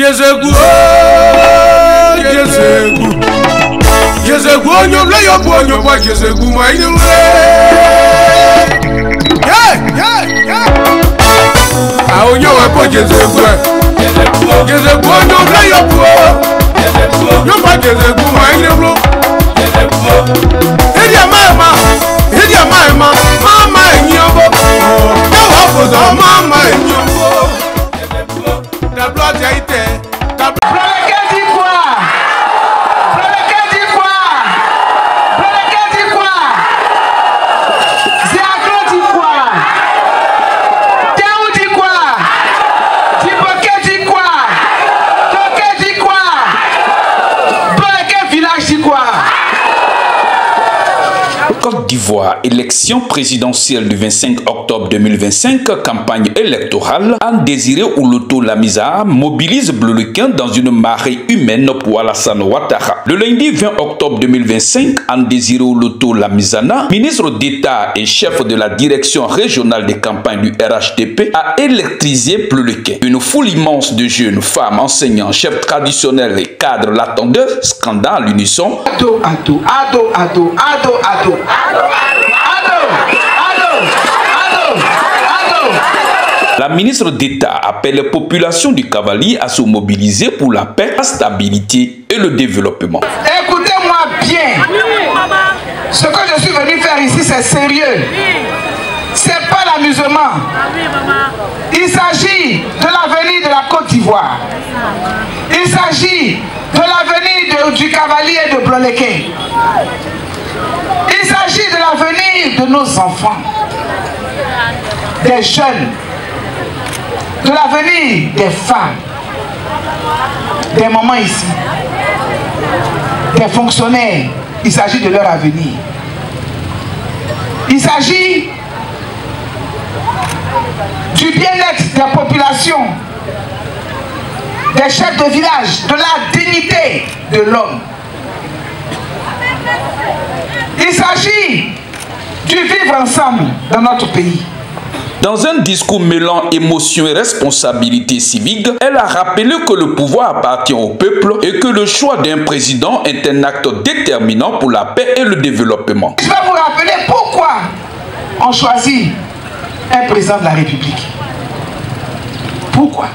Jezegu, onyo le yo onyo wa Jezegu ma inu a onyo wa po Jezegu onyo le yo yo ma Jezegu ma inu Idia mama enyobo yo wa fozo mama enyobo da blood yaite da Côte d'Ivoire, élection présidentielle du 25 octobre 2025, campagne électorale, Andésiré Oloto Lamisa mobilise Bleulequin dans une marée humaine pour Alassane Ouattara. Le lundi 20 octobre 2025, Andésiré Oloto Lamizana, ministre d'État et chef de la direction régionale des campagnes du RHDP, a électrisé Bleulequin. Une foule immense de jeunes, femmes, enseignants, chefs traditionnels et cadres l'attendaient, scandant à l'unisson. Ado. La ministre d'État appelle la population du Cavalier à se mobiliser pour la paix, la stabilité et le développement. Écoutez-moi bien. Ce que je suis venu faire ici, c'est sérieux. C'est pas l'amusement. Il s'agit de l'avenir de la Côte d'Ivoire. Il s'agit de l'avenir du Cavalier et de Bleulequin. Il s'agit de l'avenir de nos enfants, des jeunes, de l'avenir des femmes, des mamans ici, des fonctionnaires. Il s'agit de leur avenir. Il s'agit du bien-être des populations, des chefs de village, de la dignité de l'homme. Il s'agit du vivre ensemble dans notre pays. Dans un discours mêlant émotion et responsabilité civique, elle a rappelé que le pouvoir appartient au peuple et que le choix d'un président est un acte déterminant pour la paix et le développement. Je vais vous rappeler pourquoi on choisit un président de la République. Pourquoi?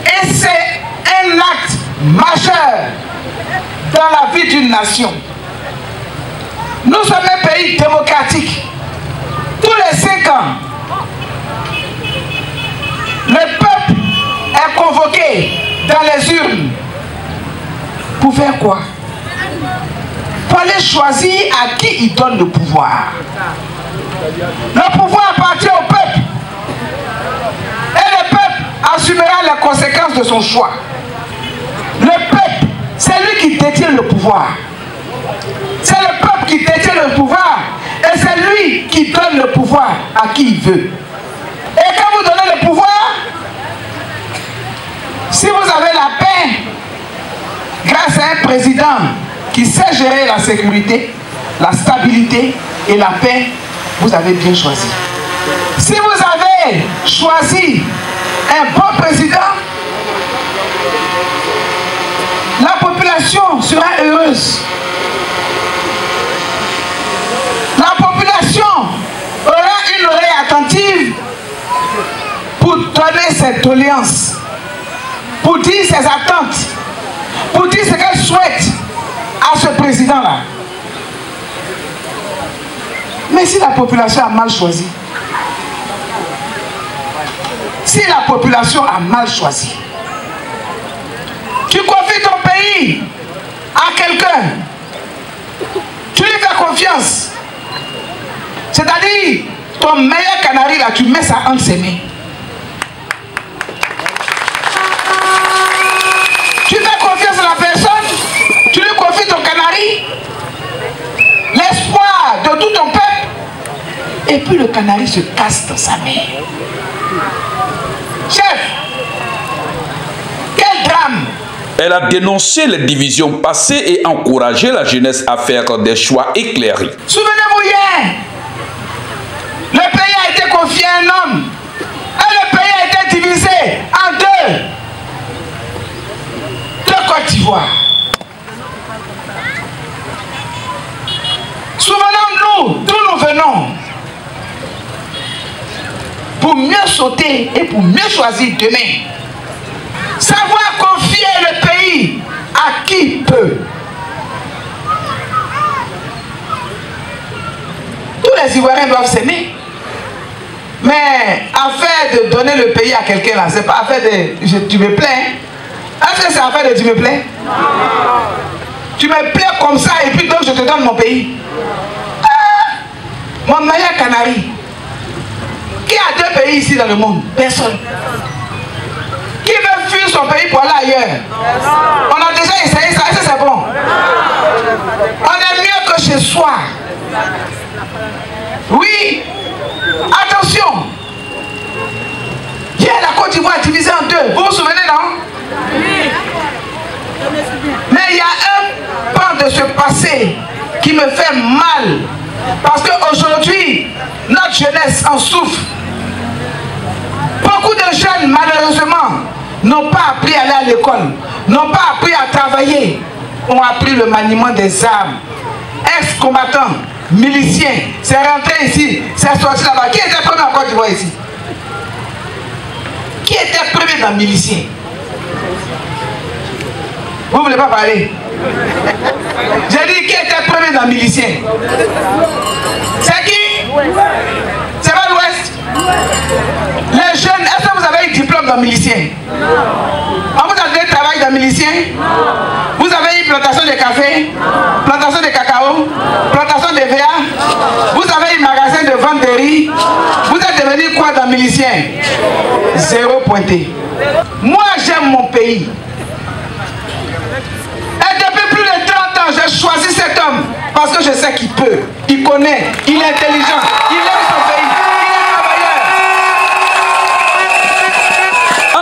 Et c'est un acte majeur dans la vie d'une nation. Nous sommes un pays démocratique. Tous les 5 ans, le peuple est convoqué dans les urnes. Pour faire quoi? Pour aller choisir à qui il donne le pouvoir. Le pouvoir appartient au peuple. Et le peuple assumera les conséquences de son choix. Le peuple, c'est lui qui détient le pouvoir. C'est le peuple qui détient le pouvoir. Et c'est lui qui donne le pouvoir à qui il veut. Et quand vous donnez le pouvoir, si vous avez la paix, grâce à un président qui sait gérer la sécurité, la stabilité et la paix, vous avez bien choisi. Si vous avez choisi un bon président, la population sera heureuse. La population aura une oreille attentive pour donner ses doléances, pour dire ses attentes, pour dire ce qu'elle souhaite à ce président-là. Mais si la population a mal choisi, si la population a mal choisi, tu confies ton pays à quelqu'un, tu lui fais confiance. C'est-à-dire, ton meilleur canari là, tu mets ça entre ses mains. Tu fais confiance à la personne, tu lui confies ton canari, l'espoir de tout ton peuple, et puis le canari se casse dans sa main. Chef, quel drame! Elle a dénoncé les divisions passées et encouragé la jeunesse à faire des choix éclairés. Souvenez-vous hier, le pays a été confié à un homme. Et le pays a été divisé en pour mieux sauter et pour mieux choisir demain. Savoir confier le pays à qui peut. Tous les Ivoiriens doivent s'aimer. Mais affaire de donner le pays à quelqu'un là, c'est pas affaire de tu me plais. Est-ce que c'est affaire de tu me plais? Tu me plais comme ça et puis donc je te donne mon pays. Mon meilleur canari. Qui a 2 pays ici dans le monde? Personne. Qui veut fuir son pays pour aller ailleurs? On a déjà essayé ça, est-ce que c'est bon? On est mieux que chez soi. Oui. Attention. Hier, la Côte d'Ivoire est divisée en 2. Vous vous souvenez, non? Oui. Mais il y a un pan de ce passé qui me fait mal. Parce qu'aujourd'hui, notre jeunesse en souffre. Beaucoup de jeunes, malheureusement, n'ont pas appris à aller à l'école, n'ont pas appris à travailler, ont appris le maniement des armes. Ex-combattants, miliciens, c'est rentré ici, c'est sorti là-bas. Qui était premier en Côte d'Ivoire ici? Qui était premier dans miliciens? Vous ne voulez pas parler? J'ai dit qui était premier dans miliciens? C'est qui? C'est pas l'Ouest? Les jeunes, est-ce que vous avez eu diplôme dans milicien? On vous a donné travail dans milicien? Vous avez eu plantation de café, plantation de cacao, plantation de VA, vous avez eu magasin de vente de riz, vous êtes devenu quoi dans milicien? 0 pointé. Moi j'aime mon pays. Et depuis plus de 30 ans, j'ai choisi cet homme parce que je sais qu'il peut, il connaît, il est intelligent, il aime son pays.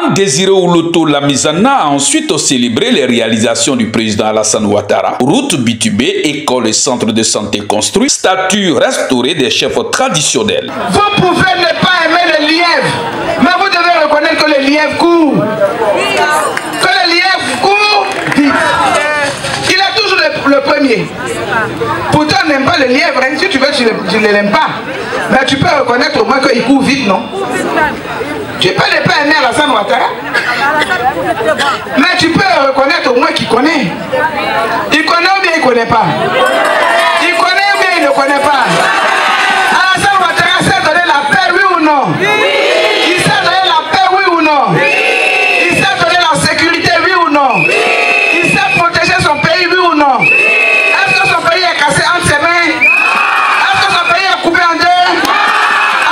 Désiré Oloto Lamizana a ensuite célébré les réalisations du président Alassane Ouattara. Route bitubée, école et centre de santé construits, statue restaurée des chefs traditionnels. Vous pouvez ne pas aimer le lièvre, mais vous devez reconnaître que le lièvre court. Que le lièvre court vite. Il est toujours le premier. Pourtant, on n'aime pas le lièvre. Hein. Si tu veux, tu ne l'aimes pas. Mais tu peux reconnaître au moins qu'il court vite, non? Tu peux ne pas aimer Alassane Ouattara, mais tu peux reconnaître au moins qu'il connaît. Il connaît ou bien il ne connaît pas? Il connaît ou bien il ne connaît pas? Alassane Ouattara sait donner la paix, oui ou non? Il sait donner la paix, oui ou non? Il sait donner la sécurité, oui ou non? Il sait protéger son pays, oui ou non? Est-ce que son pays est cassé entre ses mains? Est-ce que son pays est coupé en 2?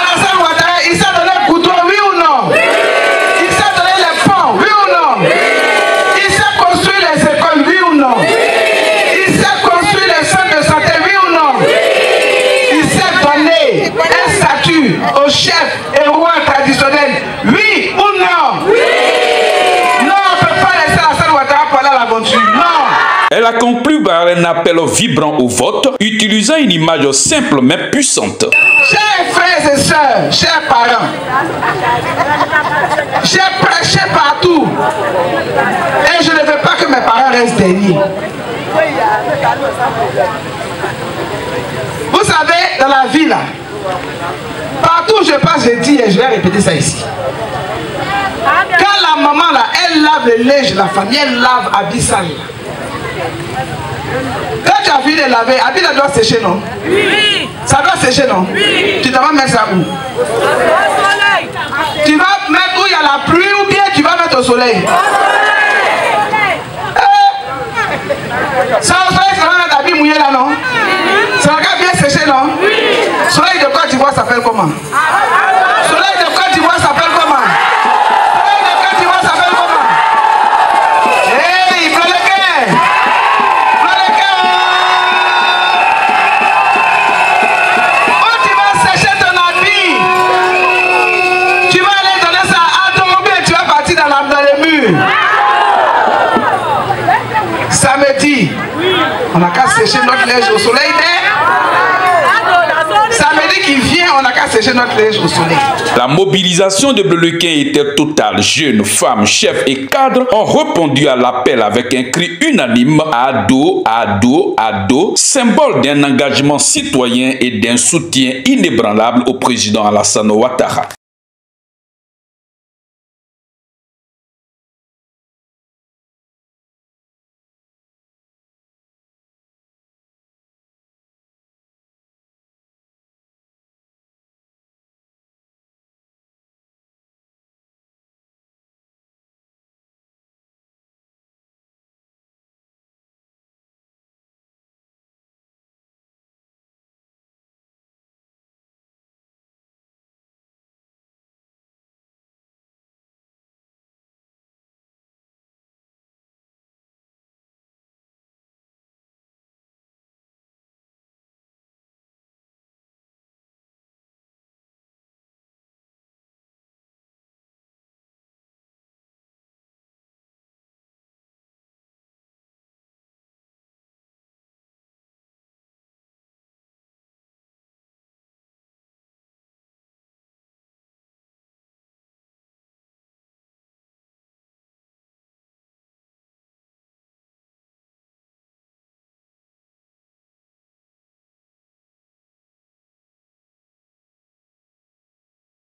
Alassane Ouattara, il sait donner le couteau, oui ou non? Il sait donner les ponts, oui ou non? Il sait construire les écoles, oui ou non? Il sait construire les centres de santé, oui ou non? Il sait donner un statut aux chefs et rois traditionnels, oui ou non? Non, on ne peut pas laisser Alassane Ouattara pour aller à l'aventure, non. Elle a conclu par un appel vibrant au vote, utilisant une image simple mais puissante. Chers frères et sœurs, chers parents, j'ai prêché partout et je ne veux pas que mes parents restent derniers. Vous savez, dans la vie là, partout où je passe, je dis et je vais répéter ça ici. Quand la maman là, elle lave le linge de la famille, elle lave habit sale. Quand tu as fini de laver, habit là doit sécher, non? Oui. Ça doit sécher, non? Oui. Tu vas mettre ça où? Au soleil. Tu vas mettre où il y a la pluie ou bien tu vas mettre au soleil? Ça au soleil, ça va mettre habit mouillé là, non? Ça va bien sécher, non? Oui. Soleil de Côte d'Ivoire s'appelle comment? Soleil de Côte d'Ivoire s'appelle comment? Soleil de Côte d'Ivoire s'appelle comment? Hey, il pleut le cœur! Samedi, on n'a qu'à sécher notre linge au soleil. Samedi qui vient, on n'a qu'à sécher notre linge au soleil. La mobilisation de Bleulequin était totale. Jeunes, femmes, chefs et cadres ont répondu à l'appel avec un cri unanime à dos, à dos, à dos, symbole d'un engagement citoyen et d'un soutien inébranlable au président Alassane Ouattara.